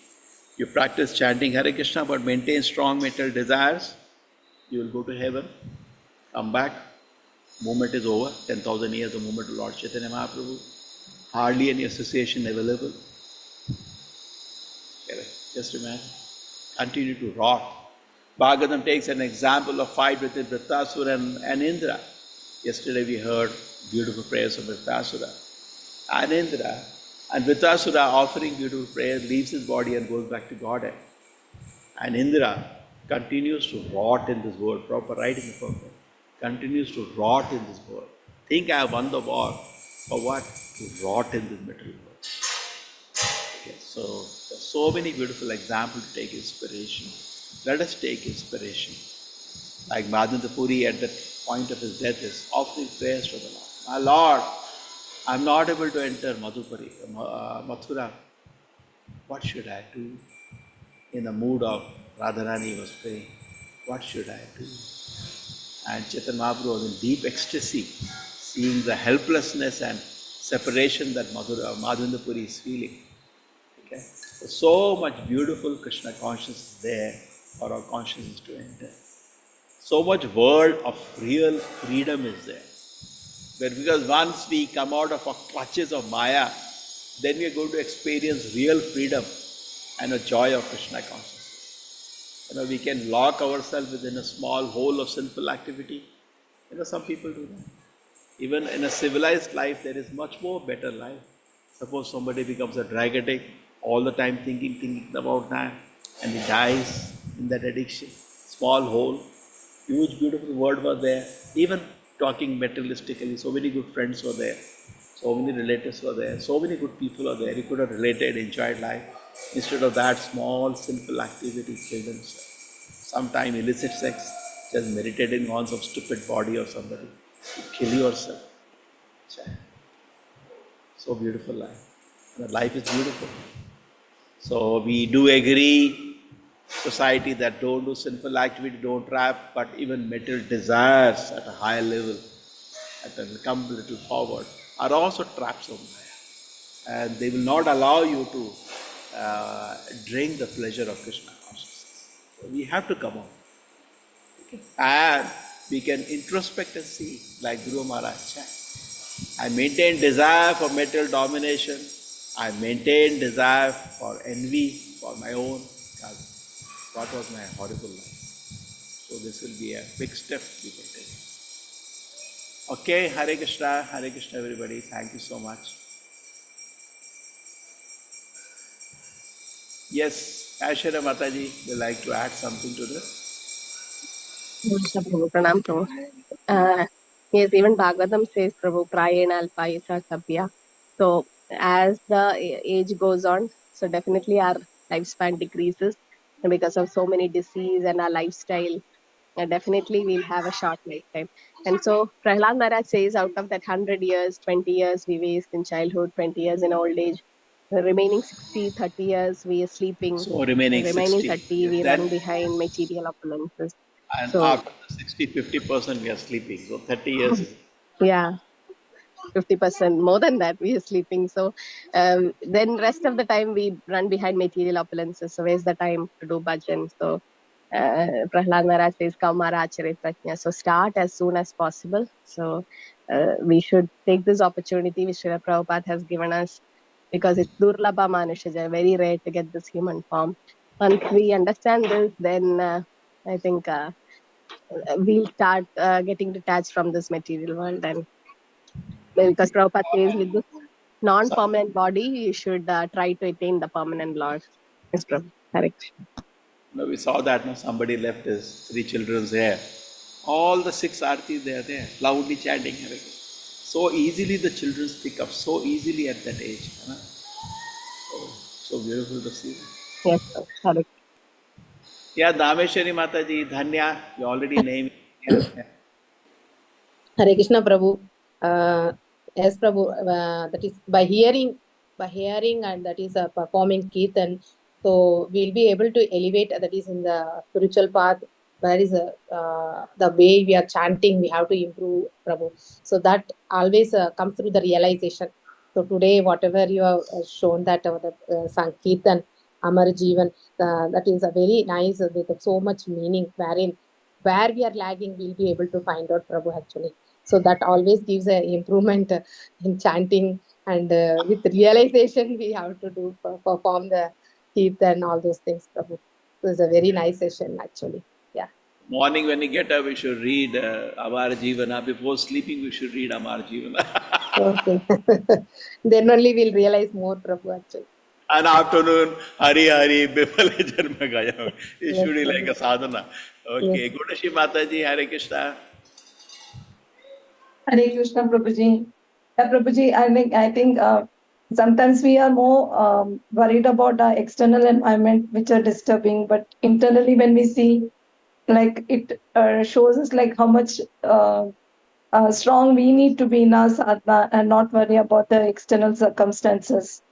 Speaker 2: you practice chanting Hare Krishna but maintain strong mental desires, you will go to heaven, come back, movement is over, 10,000 years of movement of Lord Chaitanya Mahaprabhu, hardly any association available. Just imagine, continue to rot. Bhagavatam takes an example of fight between Vrittasura and Indra. Yesterday we heard beautiful prayers of Vrittasura and Indra. And Vrittasura, offering beautiful prayers, leaves his body and goes back to Godhead. And Indra continues to rot in this world, proper writing the purpose, continues to rot in this world. Think I have won the war. For what? To rot in this material world. Okay, so there are so many beautiful examples to take inspiration. Let us take inspiration. Like Madhavendra Puri at the point of his death is offering prayers to the Lord. My Lord, I am not able to enter Mathura. What should I do? In the mood of Radharani was praying, what should I do? And Chaitanya Mahaprabhu was in deep ecstasy, seeing the helplessness and separation that Madhavendra Puri is feeling. Okay? So much beautiful Krishna consciousness there for our consciousness to enter. So much world of real freedom is there. But because once we come out of our clutches of Maya, then we are going to experience real freedom and a joy of Krishna consciousness. You know, we can lock ourselves within a small hole of sinful activity. You know, some people do that. Even in a civilized life, there is much more better life. Suppose somebody becomes a drug addict, all the time thinking about that, and he dies, in that addiction. Small hole, huge beautiful world was there. Even talking materialistically, so many good friends were there. So many relatives were there. So many good people were there. He could have related, enjoyed life. Instead of that, small, simple activity killed himself. Sometime illicit sex, just meditating on some stupid body of somebody. You kill yourself. So beautiful life. The life is beautiful. So we do agree, society, that don't do sinful activity, don't trap, but even material desires at a higher level, at a come a little forward, are also traps of Maya. And they will not allow you to drink the pleasure of Krishna consciousness. So we have to come on. Okay. And we can introspect and see, like Guru Maharaj. I maintain desire for material domination. I maintain desire for envy, for my own. God, what was my horrible life? So this will be a big step we can take. Okay, Hare Krishna everybody. Thank you so much. Yes, Aishwarya Mataji, would like to add something to this?
Speaker 11: Krishna Prabhu, Pranam Prabhu. Yes, even Bhagavatam says, Prabhu, Prayena Alpayasa Sabhya. So, as the age goes on, so definitely our lifespan decreases because of so many disease and our lifestyle. Definitely we'll have a short lifetime. And so Prahlad Maharaj says, out of that 100 years, 20 years we waste in childhood, 20 years in old age. The remaining 60, 30 years we are sleeping.
Speaker 2: So remaining
Speaker 11: 30
Speaker 2: yes,
Speaker 11: we
Speaker 2: then,
Speaker 11: run behind material opulences.
Speaker 2: And
Speaker 11: So
Speaker 2: after 60, 50% we are sleeping. So 30 years is...
Speaker 11: Yeah, 50% more than that we are sleeping. So then rest of the time we run behind material opulences. So where's the time to do bhajan? So Prahlad Maharaj says, Kaumara Achare Prajna. So start as soon as possible. So we should take this opportunity which Srila Prabhupada has given us, because it's Durlabha Manushaja, very rare to get this human form. Once we understand this, then I think we'll start getting detached from this material world. And because Prabhupada says, with this non-permanent body, you should try to attain the permanent Lord. Yes, Prabhu. Hare Krishna.
Speaker 2: No, we saw that somebody left his 3 children's here. All the 6 artis, they are there, loudly chanting. So easily the children pick up, so easily at that age. So beautiful to see.
Speaker 11: Yes, sir. Hare
Speaker 2: Yeah, Dameshwari Mataji, Dhanya, you already named.
Speaker 10: Hare Krishna Prabhu. Yes, Prabhu, that is by hearing and that is performing Kirtan, so we'll be able to elevate, that is in the spiritual path. Where is the way we are chanting, we have to improve, Prabhu. So that always comes through the realization. So today, whatever you have shown, that the Sankirtan, Amar Jeevan, that is a very nice, with so much meaning, wherein where we are lagging, we'll be able to find out, Prabhu, actually. So that always gives an improvement in chanting, and with realization we have to perform the Kirtan and all those things, Prabhu. So it's a very nice session, actually. Yeah.
Speaker 2: Morning when you get up, we should read Amar Jeevana. Before sleeping, we should read Amar Jeevana.
Speaker 10: Okay. Then only we'll realize more, Prabhu, actually.
Speaker 2: And afternoon, Hari Hari, Bifale Janma Gaya. It should be like a sadhana. Okay,
Speaker 10: Yes.
Speaker 2: Godashi Mataji, Hare Krishna.
Speaker 12: Hare Krishna, Prabhuji. Prabhuji, I think sometimes we are more worried about the external environment which are disturbing, but internally when we see, like it shows us like how much strong we need to be in our sadhana and not worry about the external circumstances.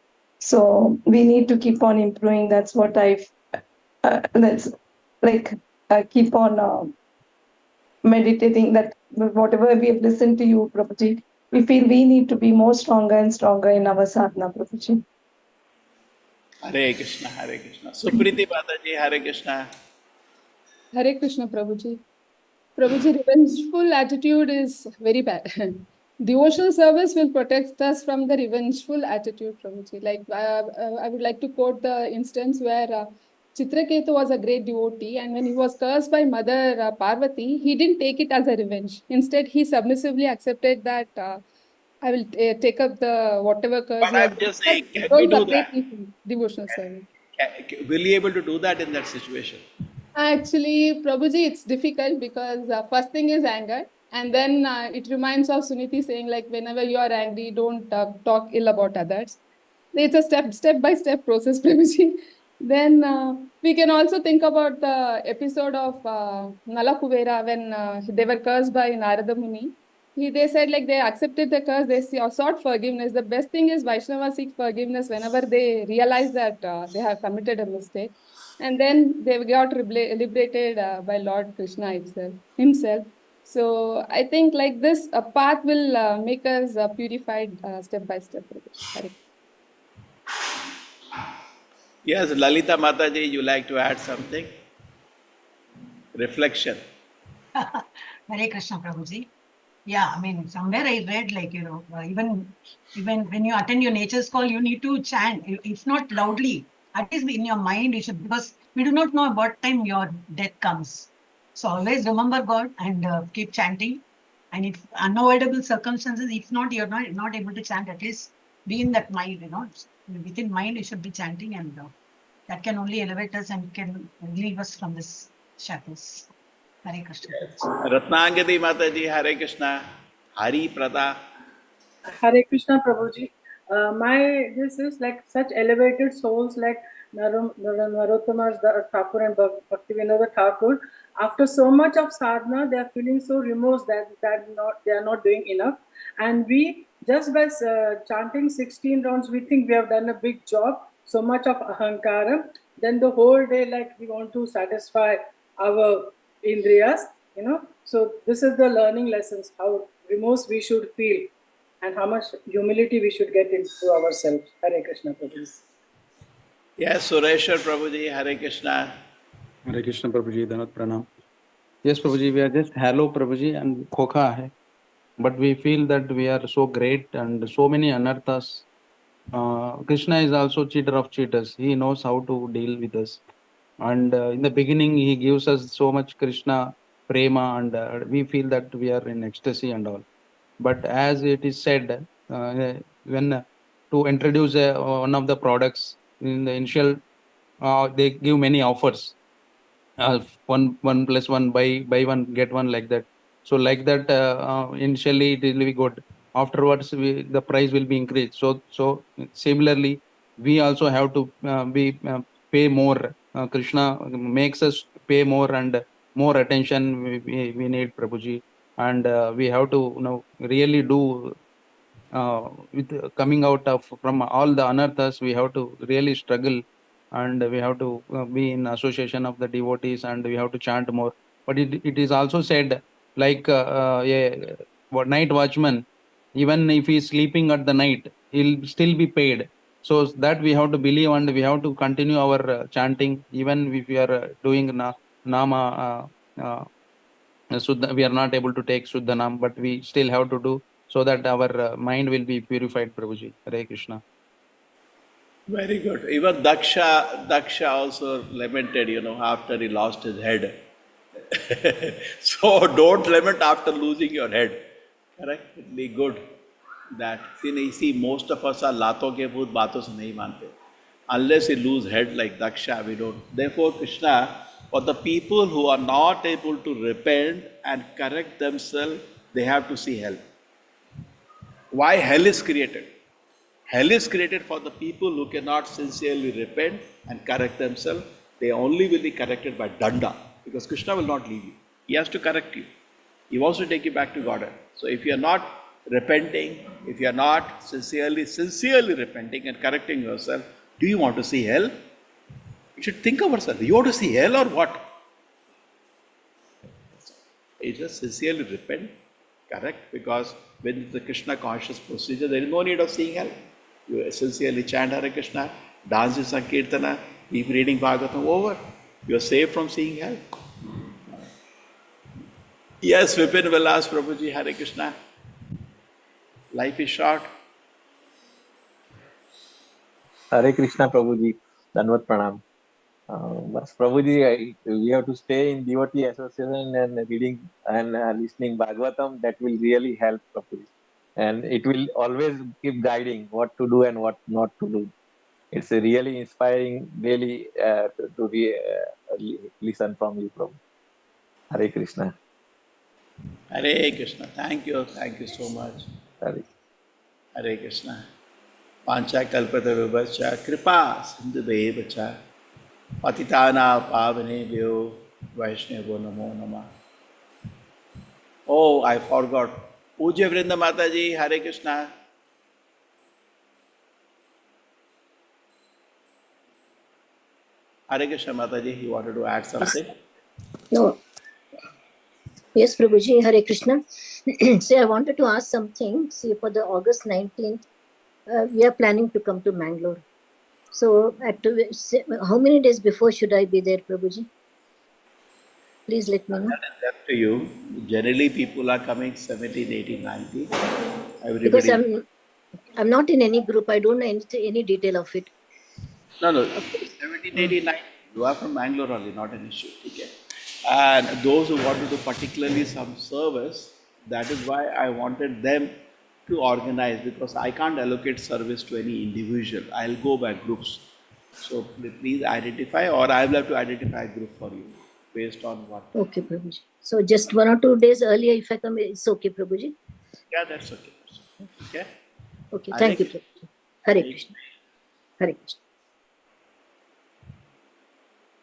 Speaker 12: So we need to keep on improving. That's what that's like keep on meditating, that whatever we have listened to you, Prabhuji, we feel we need to be more stronger and stronger in our sadhana, Prabhuji.
Speaker 2: Hare Krishna, Hare Krishna. Supriti Mataji, Hare Krishna.
Speaker 8: Hare Krishna, Prabhuji. Prabhuji, revengeful attitude is very bad. Devotional service will protect us from the revengeful attitude, Prabhuji. Like I would like to quote the instance where Chitraketu was a great devotee, and when he was cursed by Mother Parvati, he didn't take it as a revenge. Instead, he submissively accepted that I will take up the whatever curse.
Speaker 2: But I'm just saying, can we do that?
Speaker 8: Devotional service.
Speaker 2: Will you able to do that in that situation?
Speaker 8: Actually, Prabhuji, it's difficult because first thing is anger, and then it reminds of Suniti saying like, whenever you are angry, don't talk ill about others. It's a step by step process, Prabhuji. Then we can also think about the episode of Nala Kuvera when they were cursed by Narada Muni. They said like they accepted the curse, they sought forgiveness. The best thing is Vaishnava seek forgiveness whenever they realize that they have committed a mistake. And then they got liberated by Lord Krishna himself. So I think like this, a path will make us purified step by step. Hare
Speaker 2: Yes, Lalita Mataji, you like to add something? Reflection.
Speaker 13: Hare Krishna Prabhuji. Yeah, I mean, somewhere I read like, even when you attend your nature's call, you need to chant, if not loudly, at least in your mind, you should, because we do not know what time your death comes. So always remember God and keep chanting. And if unavoidable circumstances, if not, you're not able to chant, at least be in that mind, within mind, you should be chanting, and that can only elevate us and can relieve us from this shackles. Hare Krishna.
Speaker 2: Ratnangadi Mataji, Hare Krishna. Hari Prada.
Speaker 14: Hare Krishna Prabhuji. This is like such elevated souls like Narottama Thakur and Bhaktivinoda Thakur. After so much of sadhana, they are feeling so remorse that they are not doing enough. And we, just by chanting 16 rounds, we think we have done a big job. So much of ahankara. Then the whole day, like we want to satisfy our indriyas, So this is the learning lessons, how remorse we should feel and how much humility we should get into ourselves. Hare Krishna Prabhuji.
Speaker 2: Yes, Sureshwar Prabhuji, Hare Krishna.
Speaker 15: Hare Krishna Prabhuji, Dhanat Pranam. Yes, Prabhuji, we are just hello Prabhuji and khokha hai. But we feel that we are so great and so many anarthas. Krishna is also cheater of cheaters. He knows how to deal with us. And in the beginning, he gives us so much Krishna prema, and we feel that we are in ecstasy and all. But as it is said, when to introduce one of the products in the initial, they give many offers. One plus one, buy one get one, like that. So like that, initially it will be good. Afterwards, the price will be increased. So similarly, we also have to pay more. Krishna makes us pay more and more attention. We need Prabhuji, and we have to really do with coming out of from all the anarthas. We have to really struggle, and we have to be in association of the devotees, and we have to chant more. But it is also said like a night watchman, even if he is sleeping at the night, he'll still be paid. So that we have to believe, and we have to continue our chanting, even if we are doing nama. Suddha, we are not able to take Suddhanam, but we still have to do, so that our mind will be purified, Prabhuji. Hare Krishna.
Speaker 2: Very good. Even Daksha also lamented, after he lost his head. So don't lament after losing your head. Correct? Be good. That. See, most of us are lato ke bhoot, baaton se nahi mante. Unless we lose head like Daksha, we don't. Therefore, Krishna, for the people who are not able to repent and correct themselves, they have to see hell. Why hell is created? Hell is created for the people who cannot sincerely repent and correct themselves. They only will be corrected by danda, because Krishna will not leave you. He has to correct you. He wants to take you back to Godhead. So if you are not repenting, if you are not sincerely repenting and correcting yourself, do you want to see hell? You should think of yourself. You want to see hell or what? You just sincerely repent, correct? Because when the Krishna conscious procedure, there is no need of seeing hell. You sincerely chant Hare Krishna, dance in Sankirtana, keep reading Bhagavatam, over. You are safe from seeing hell. Yes, Vipin Vilas Prabhuji, Hare Krishna. Life is short.
Speaker 16: Hare Krishna Prabhuji, Danvat Pranam. But Prabhuji, we have to stay in devotee association and reading and listening Bhagavatam. That will really help Prabhuji. And it will always keep guiding what to do and what not to do. It's a really inspiring, really to listen from you, Prabhu. Hare Krishna.
Speaker 2: Hare Krishna. Thank you so much. Hare Krishna. Pancha kalpatarubhascha kripa sindhudevacha patitana pavanebhyo vaishnavo namo namah. Oh, I forgot. Pujya Vrinda Mataji, Hare Krishna. Hare Krishna Mataji, you wanted to add something?
Speaker 17: No. Yes, Prabhuji, Hare Krishna. So I wanted to ask something. See, for the August 19th, we are planning to come to Mangalore. So how many days before should I be there, Prabhuji? Please let me know.
Speaker 2: That is up to you. Generally, people are coming 17, 18, 19. Everybody.
Speaker 17: Because I'm not in any group. I don't know any detail of it.
Speaker 2: No. 17, 18, 19. You are from Mangalore only, not an issue. Okay. And those who want to do particularly some service, that is why I wanted them to organize, because I can't allocate service to any individual. I'll go by groups. So please identify, or I will have to identify a group for you based on what.
Speaker 17: Okay, Prabhuji. So just 1 or 2 days earlier, if I come, it's okay, Prabhuji?
Speaker 2: Yeah, that's okay. Okay.
Speaker 17: Okay, thank you, Prabhuji. Hare Krishna. Hare Krishna.